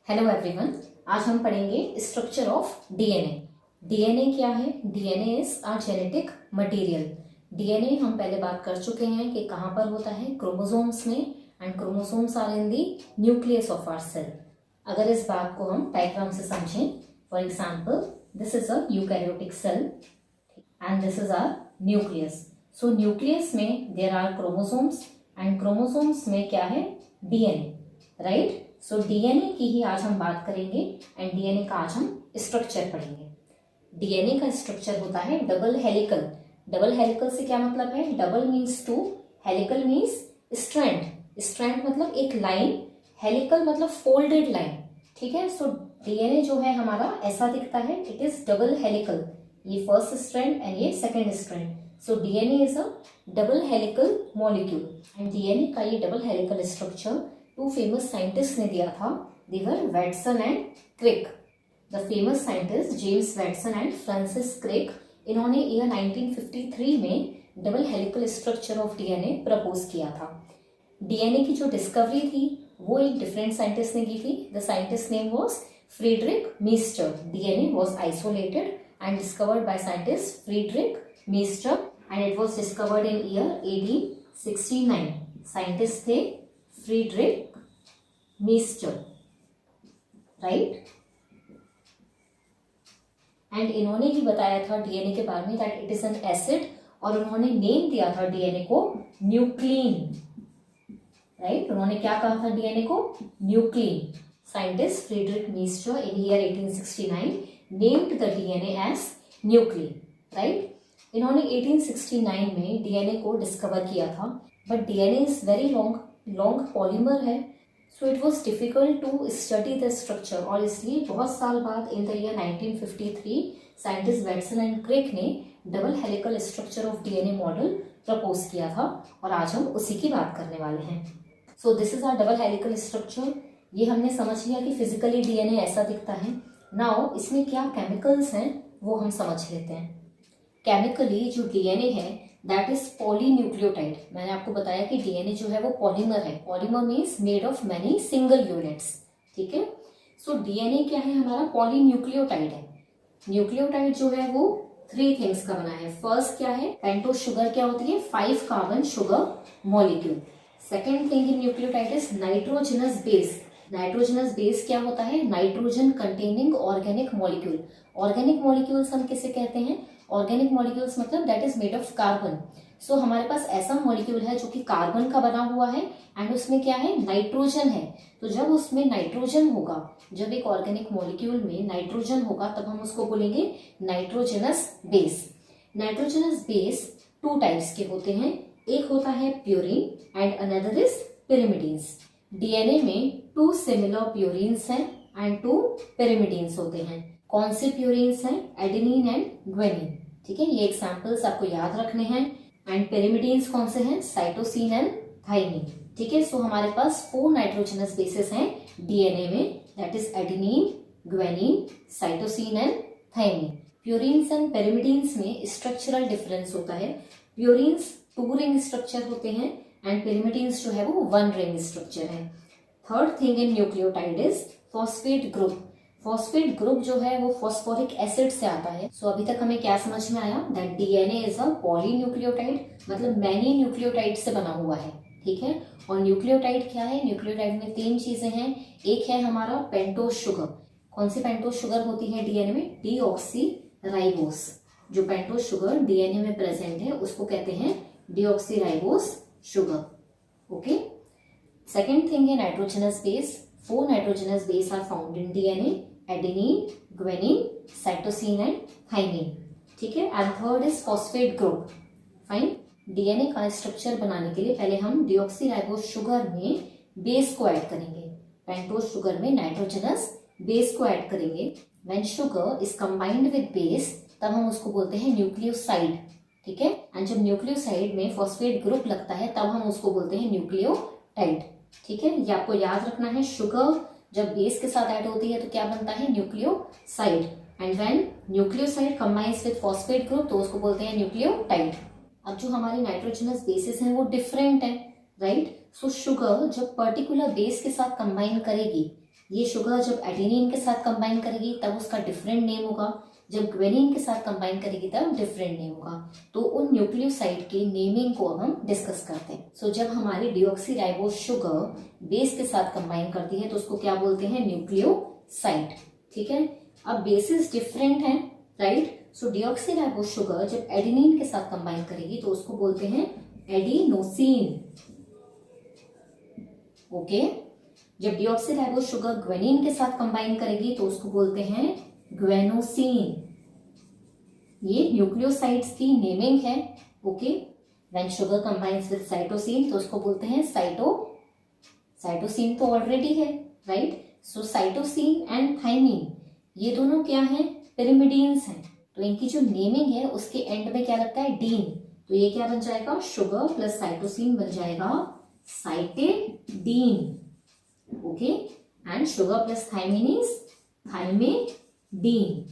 Hello everyone, आज हम पढ़ेंगे स्ट्रक्चर ऑफ डीएनए। डीएनए क्या है? DNA is our genetic material. DNA हम पहले बात कर चुके हैं कि कहाँ पर होता है, क्रोमोसोम्स में, and chromosomes are in the nucleus of our cell. अगर इस बात को हम डायग्राम से समझें, for example this is a eukaryotic cell and this is our nucleus. So nucleus में there are chromosomes and chromosomes में क्या है? DNA, right. सो डीएनए की ही आज हम बात करेंगे एंड डीएनए का आज हम स्ट्रक्चर पढ़ेंगे। डीएनए का स्ट्रक्चर होता है डबल हेलिकल। डबल हेलिकल से क्या मतलब है? Double means two, helical means strand. Strand मतलब एक लाइन, हेलिकल मतलब फोल्डेड लाइन, ठीक है। सो डीएनए जो है हमारा ऐसा दिखता है, इट इज डबल हेलिकल। ये फर्स्ट स्ट्रैंड एंड ये second strand. So DNA is a double helical molecule and DNA का ये double helical structure two famous scientist ने दिया था। They were Watson and Crick. The famous scientist James Watson and Francis Crick, इन्होंने year 1953 में double helical structure of DNA propose किया था। DNA की जो डिस्कवरी थी वो एक डिफरेंट साइंटिस्ट ने की थी। The scientist name was Friedrich mister. DNA was isolated and discovered by scientist Friedrich mister and it was discovered in year 1869। Scientist थे फ्रीडरिक मीस्टर, राइट। एंड इन्होंने ही बताया था डीएनए के बारे में that it is an acid, और उन्होंने name दिया था डीएनए को न्यूक्लिन, राइट। उन्होंने क्या कहा था डीएनए को? Nuclein. Scientist Friedrich Miescher in year 1869 named the DNA as nuclein, right. इन्होंने 1869 में डीएनए को डिस्कवर किया था, but DNA is very long polymer है, so it was difficult to study the structure. और इसलिए बहुत साल बाद in the year 1953 scientist Watson and Crick ने double helical structure of DNA model propose किया था, और आज हम उसी की बात करने वाले हैं। So this is our double helical structure. ये हमने समझ लिया कि फिजिकली डीएनए ऐसा दिखता है। नाउ इसमें क्या केमिकल्स हैं वो हम समझ लेते हैं। केमिकली जो डीएनए है दैट इज पॉलीन्यूक्लियोटाइड। मैंने आपको बताया कि डीएनए जो है वो पॉलीमर है। Polymer means made of many single units, ठीक है। सो डीएनए क्या है हमारा? पॉलीन्यूक्लियोटाइड है। न्यूक्लियोटाइड जो है वो 3 थिंग्स का बना है। फर्स्ट क्या है? पेंटोस शुगर क्या होती है? 5 carbon sugar molecule. Second thing in nucleotide is nitrogenous base. Nitrogenous base क्या होता है? Nitrogen containing organic molecule. Organic molecules हम किसे कहते हैं? ऑर्गेनिक मॉलिक्यूल्स मतलब that is made of carbon. So हमारे पास ऐसा मॉलिक्यूल है जो कि कार्बन का बना हुआ है एंड उसमें क्या है? नाइट्रोजन है। तो जब उसमें नाइट्रोजन होगा, जब एक ऑर्गेनिक मॉलिक्यूल में नाइट्रोजन होगा, तब हम उसको बोलेंगे nitrogenous base. Nitrogenous base 2 types के होते हैं। एक होता है purine and another is पिरिमिडीन्स। DNA में 2 सिमिलर प्यूरिन्स हैं एंड 2 पिरिमिडीन्स होते हैं। कौन से प्यूरिन्स हैं? एडेनिन एंड ग्वेनिन, ठीक है। ये एग्जांपल्स आपको याद रखने हैं। एंड पिरिमिडीन्स कौन से हैं? साइटोसिन एंड थाइमिन, ठीक है। सो हमारे पास 4 नाइट्रोजनस बेसेस हैं डीएनए में, that is adenine, guanine, cytosine and thymine. Purines and पिरिमिडीन्स में स्ट्रक्चरल डिफरेंस होता है। प्यूरिन्स 2 रिंग स्ट्रक्चर होते हैं एंड पिरिमिडीन्स जो है वो 1 रिंग स्ट्रक्चर है। Third thing in nucleotide is phosphate group. Phosphate group जो है वो फॉस्फोरिक एसिड से आता है। सो अभी तक हमें क्या समझ में आया? That DNA is a polynucleotide, मतलब मैनी न्यूक्लियोटाइड से बना हुआ है, ठीक है। और न्यूक्लियोटाइड क्या है? न्यूक्लियोटाइड में 3 चीजें हैं। एक है हमारा पेंटोस शुगर। कौन सी पेंटोस शुगर होती है डीएनए में? डीऑक्सीराइबोस। जो पेंटोस शुगर डीएनए में प्रेजेंट है उसको कहते हैं deoxyribose sugar, okay. Second thing है nitrogenous base. 4 nitrogenous base are found in DNA, adenine, guanine, cytosine and thymine, ठीक है। And third is phosphate group, fine. DNA का स्ट्रक्चर बनाने के लिए पहले हम डीऑक्सीराइबोस शुगर में बेस को ऐड करेंगे। पेंटोस शुगर में नाइट्रोजनस बेस को ऐड करेंगे। When sugar is combined with base, तब हम उसको बोलते हैं न्यूक्लियोसाइड, ठीक है। एंड जब न्यूक्लियोसाइड में फॉस्फेट ग्रुप लगता है तब हम उसको बोलते हैं न्यूक्लियोटाइड, ठीक है। ये आपको याद रखना है। शुगर जब बेस के साथ ऐड होती है तो क्या बनता है? Nucleoside. And when nucleoside combines with phosphate group तो उसको बोलते हैं न्यूक्लियोटाइड। अब जो हमारी नाइट्रोजनस बेसिस हैं वो डिफरेंट है, राइट। सो शुगर जब पर्टिकुलर बेस के साथ कंबाइन करेगी ये शुगर जब एडेनिन के साथ कंबाइन करेगी तब उसका डिफरेंट नेम होगा, जब ग्वेनिन के साथ कंबाइन करेगी तब डिफरेंट नेम होगा। तो उन न्यूक्लियोसाइड के नेमिंग को अब हम डिस्कस करते हैं। सो जब हमारी डीऑक्सीराइबोस शुगर बेस के साथ कंबाइन करती है तो उसको क्या बोलते हैं, न्यूक्लियोसाइड। ठीक है, अब बेसिस डिफरेंट है, राइट। सो डीऑक्सीराइबोस शुगर जब एडेनिन के साथ कंबाइन करेगी तो उसको बोलते हैं एडिनोसिन। ओके, जब डीऑक्सीराइबोस शुगर ग्वेनिन के साथ कंबाइन करेगी तो उसको बोलते हैं ग्वेनोसिन। ये न्यूक्लियोसाइड्स की नेमिंग है। Okay, when sugar combines with cytosine तो उसको बोलते हैं साइटोसिन तो ऑलरेडी है, right. So cytosine and thymine ये दोनों क्या हैं, पिरिमिडीन्स हैं। तो इनकी जो नेमिंग है उसके एंड में क्या लगता है, डीन। तो ये क्या बन जाएगा, शुगर प्लस साइटोसिन बन जाएगा cytidine. Okay, and sugar plus thymine is thymidine.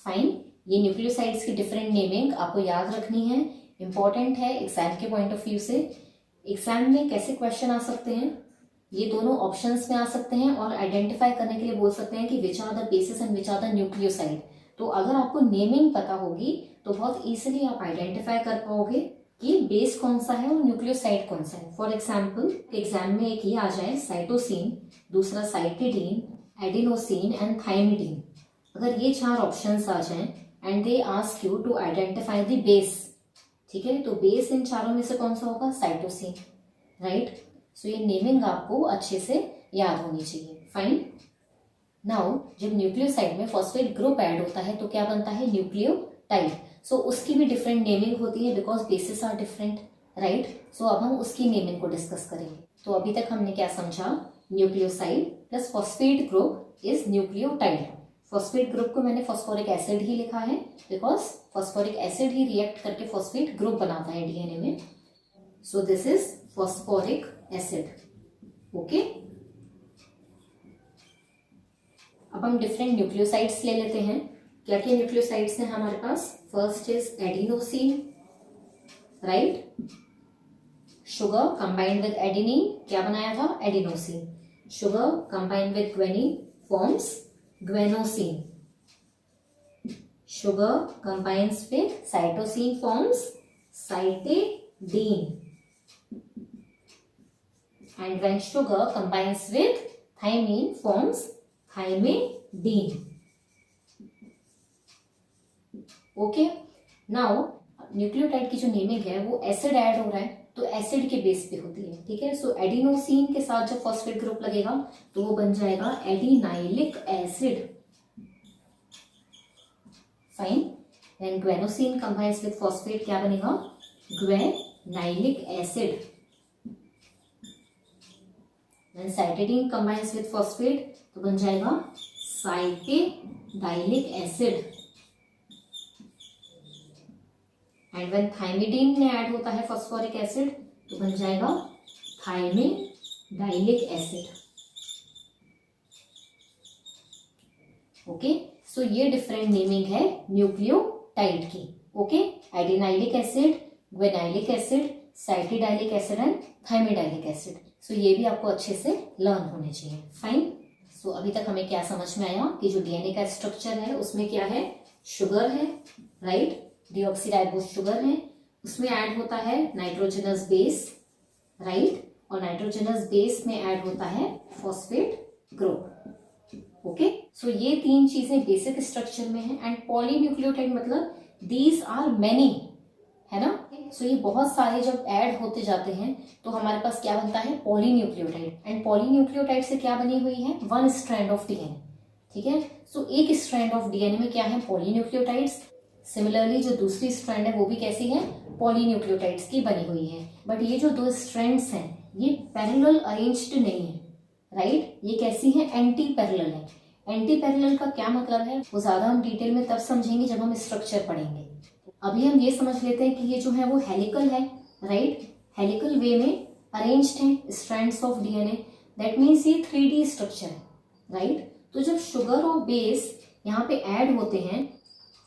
Fine, ये न्यूक्लियोसाइड्स की डिफरेंट नेमिंग आपको याद रखनी है, इंपॉर्टेंट है एग्जाम के पॉइंट ऑफ व्यू से। एग्जाम में कैसे क्वेश्चन आ सकते हैं, ये दोनों ऑप्शंस में आ सकते हैं और आइडेंटिफाई करने के लिए बोल सकते हैं कि which are the basis and which are the nucleoside. तो अगर आपको नेमिंग पता होगी तो बहुत इजीली आप आइडेंटिफाई कर पाओगे कि बेस कौन सा है और न्यूक्लियोसाइड कौन सा है। फॉर एग्जाम्पल एग्जाम में एक ये आ जाए साइटोसिन, दूसरा साइटिडीन, एडिनोसिन एंड थाइमिडीन। अगर ये 4 ऑप्शंस आ जाएं and they ask you to identify the base, ठीक है, तो बेस इन चारों में से कौन सा होगा, साइटोसिन, राइट। सो ये नेमिंग आपको अच्छे से याद होनी चाहिए। फाइन, नाउ जब न्यूक्लियोसाइड में फॉस्फेट ग्रुप ऐड होता है तो क्या बनता है, न्यूक्लियोटाइड। सो उसकी भी डिफरेंट नेमिंग होती है because bases are different, right. So अब हम उसकी नेमिंग को डिस्कस करेंगे। तो अभी तक हमने क्या समझा, nucleoside plus phosphate group is nucleotide. Phosphate group को मैंने फॉस्फोरिक एसिड ही लिखा है because phosphoric acid he react करके फॉस्फेट ग्रुप बनाता है डीएनए में। सो this is phosphoric acid. Okay, अब हम डिफरेंट न्यूक्लियोसाइड्स ले लेते हैं। क्या क्या न्यूक्लियोसाइड्स हैं हमारे पास, first is adenosine, right. Sugar combined with adenine क्या बनाया था, adenosine. Sugar combined with guanine forms guanosine. Sugar combines with cytosine forms cytidine. And when sugar combines with thymine forms thymidine. Okay. Now nucleotide की जो naming है वो acid add हो रहा है तो एसिड के बेस पे होती है, ठीक है। सो एडिनोसिन के साथ जब फॉस्फेट ग्रुप लगेगा तो वो बन जाएगा adenylic acid. Fine, then guanosine combines with phosphate क्या बनेगा, guanylic acid. Then cytidine combines with phosphate तो बन जाएगा cytidylic acid. And when thymidine में ऐड होता है फॉस्फोरिक एसिड तो बन जाएगा थाइमेडाइलिक एसिड। ओके, सो ये डिफरेंट नेमिंग है न्यूक्लियोटाइड की। Okay, adenylic acid, guanylic acid, cytidylic acid and thymidylic acid. So ये भी आपको अच्छे से लर्न होने चाहिए। फाइन, सो अभी तक हमें क्या समझ में आया कि जो डीएनए का स्ट्रक्चर है उसमें क्या है, शुगर है, राइट, डीऑक्सीराइबोस शुगर है, उसमें ऐड होता है नाइट्रोजनस बेस, राइट, और नाइट्रोजनस बेस में ऐड होता है फॉस्फेट ग्रुप। ओके, सो ये 3 चीजें बेसिक स्ट्रक्चर में है। एंड पॉलीन्यूक्लियोटाइड मतलब दीज आर मेनी, है ना। सो ये बहुत सारे जब ऐड होते जाते हैं तो हमारे पास क्या बनता है, पॉलीन्यूक्लियोटाइड। एंड पॉलीन्यूक्लियोटाइड से क्या बनी हुई है, 1 स्ट्रैंड ऑफ डीएनए, ठीक है। सो एक स्ट्रैंड ऑफ डीएनए में क्या है, पॉलीन्यूक्लियोटाइड्स। सिमिलरली जो दूसरी स्ट्रैंड है वो भी कैसी है, पॉलीन्यूक्लियोटाइड्स की बनी हुई है। बट ये जो 2 स्ट्रैंड्स हैं ये पैरेलल अरेंज्ड नहीं है, राइट, ये कैसी है, एंटी पैरेलल है। एंटी पैरेलल का क्या मतलब है वो ज्यादा हम डिटेल में तब समझेंगे जब हम स्ट्रक्चर पढ़ेंगे। अभी हम ये समझ लेते हैं कि ये जो है वो हेलिकल है, राइट, हेलिकल वे में अरेंज्ड है strands of DNA. That means ये 3D स्ट्रक्चर है, राइट। तो जब शुगर और बेस यहाँ पे ऐड होते हैं,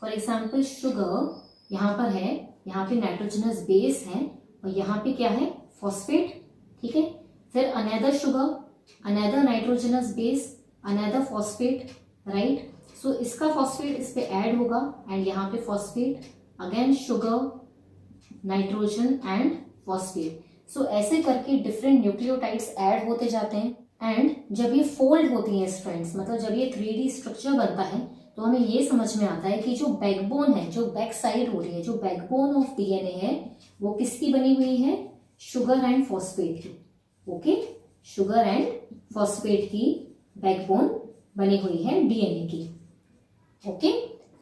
फॉर एग्जाम्पल शुगर यहाँ पर है, यहाँ पे नाइट्रोजनस बेस है और यहाँ पे क्या है, फॉस्फेट, ठीक है। फिर another sugar another nitrogenous base, another phosphate, right. So इसका फॉस्फेट इस पे ऐड होगा एंड यहाँ पे phosphate, again sugar, nitrogen and phosphate. So ऐसे करके डिफरेंट न्यूक्लियोटाइड्स ऐड होते जाते हैं एंड जब ये फोल्ड होती हैं स्ट्रैंड्स, मतलब जब ये 3D स्ट्रक्चर बनता है तो हमें ये समझ में आता है कि जो बैकबोन है, जो बैक साइड हो रही है, जो बैकबोन ऑफ डीएनए है वो किसकी बनी हुई है, शुगर एंड फॉस्फेट की। ओके, शुगर एंड फॉस्फेट की बैकबोन बनी हुई है डीएनए की। ओके,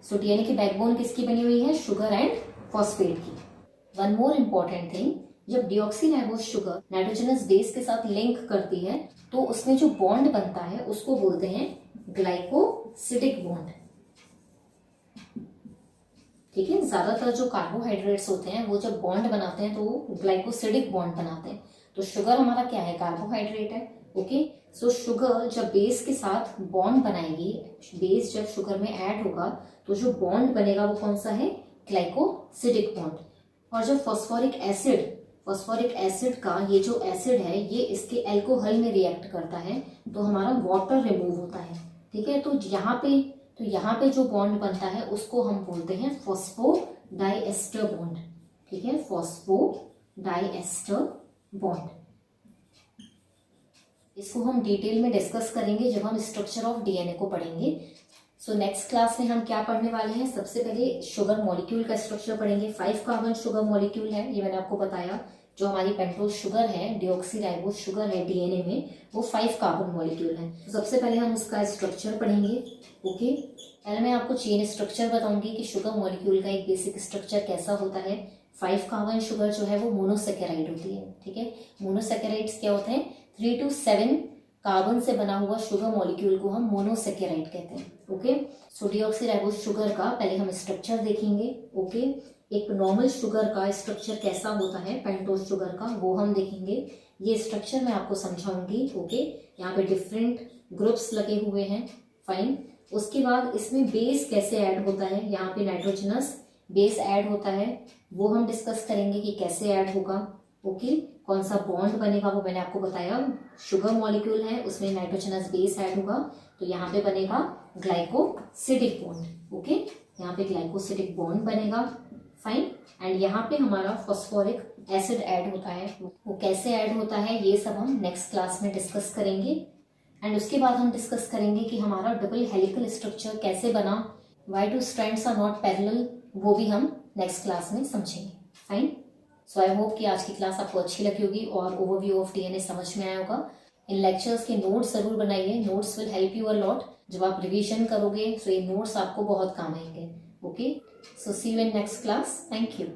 सो डीएनए की बैकबोन किसकी बनी हुई है, शुगर एंड फॉस्फेट की। वन मोर इम्पॉर्टेंट थिंग, जब डिऑक्सीराइबोस शुगर नाइट्रोजनस बेस के साथ लिंक करती है तो उसमें जो बॉन्ड बनता है उसको बोलते हैं ग्लाइकोसिडिक बॉन्ड। ठीक है, ज्यादातर जो कार्बोहाइड्रेट्स होते हैं वो जब बॉन्ड बनाते हैं तो वो ग्लाइकोसिडिक बॉन्ड बनाते हैं। तो शुगर हमारा क्या है, कार्बोहाइड्रेट है। ओके, सो शुगर जब बेस के साथ बॉन्ड बनाएगी, बेस जब शुगर में ऐड होगा तो जो बॉन्ड बनेगा वो कौन सा है, ग्लाइकोसिडिक बॉन्ड। और जब फॉस्फोरिक एसिड का ये जो एसिड है ये इसके अल्कोहल में रिएक्ट करता है तो हमारा वाटर रिमूव होता है। ठीक है, तो यहाँ पे जो बॉन्ड बनता है उसको हम बोलते हैं फॉस्फोडाइएस्टर बॉन्ड। ठीक है, फॉस्फोडाइएस्टर बॉन्ड। इसको हम डिटेल में डिस्कस करेंगे जब हम स्ट्रक्चर ऑफ डीएनए को पढ़ेंगे। सो नेक्स्ट क्लास में हम क्या पढ़ने वाले हैं, सबसे पहले शुगर मॉलिक्यूल का स्ट्रक्चर पढ़ेंगे। 5 कार्बन शुगर मॉलिक्यूल है, ये मैंने आपको बताया। जो हमारी पेंटोज शुगर है, डिऑक्सीराइबोस शुगर है डीएनए में, वो 5 कार्बन मॉलिक्यूल है। तो सबसे पहले हम उसका स्ट्रक्चर पढ़ेंगे। ओके, पहले मैं आपको चेन स्ट्रक्चर बताऊंगी कि शुगर मॉलिक्यूल का एक बेसिक स्ट्रक्चर कैसा होता है। 5 कार्बन शुगर जो है वो मोनोसेकेराइड होती है। ठीक है, मोनोसेकेराइड्स क्या होते हैं, 3 to 7 कार्बन से बना हुआ शुगर मॉलिक्यूल को हम मोनोसेकेराइड कहते हैं। ओके, सो डिऑक्सीराइबोस शुगर का पहले हम स्ट्रक्चर देखेंगे। ओके, एक नॉर्मल शुगर का स्ट्रक्चर कैसा होता है, पेंटोज शुगर का, वो हम देखेंगे। ये स्ट्रक्चर मैं आपको समझाऊंगी। ओके, यहाँ पे डिफरेंट ग्रुप्स लगे हुए हैं, फाइन। उसके बाद इसमें बेस कैसे ऐड होता है, यहाँ पे नाइट्रोजनस बेस ऐड होता है, वो हम डिस्कस करेंगे कि कैसे ऐड होगा। ओके, कौन सा बॉन्ड बनेगा वो मैंने आपको बताया। शुगर मॉलिक्यूल है उसमें नाइट्रोजनस बेस ऐड होगा तो यहाँ पे बनेगा ग्लाइकोसिडिक बॉन्ड। ओके, यहाँ पे ग्लाइकोसिडिक बॉन्ड बनेगा, फाइन। एंड यहाँ पे हमारा फॉस्फोरिक एसिड ऐड होता है, वो कैसे ऐड होता है ये सब हम नेक्स्ट क्लास में डिस्कस करेंगे। एंड उसके बाद हम डिस्कस करेंगे कि हमारा डबल हेलिकल स्ट्रक्चर कैसे बना, why 2 strands are not parallel, वो भी हम नेक्स्ट क्लास में समझेंगे, फाइन। सो आई होप कि आज की क्लास आपको अच्छी लगी होगी और ओवरव्यू ऑफ डीएनए समझ में आया होगा। इन लेक्चर्स के नोट्स जरूर बनाइए, notes will help you a lot. जब आप रिवीजन करोगे सो ये नोट्स आपको बहुत काम आएंगे। Okay, so see you in next class, thank you.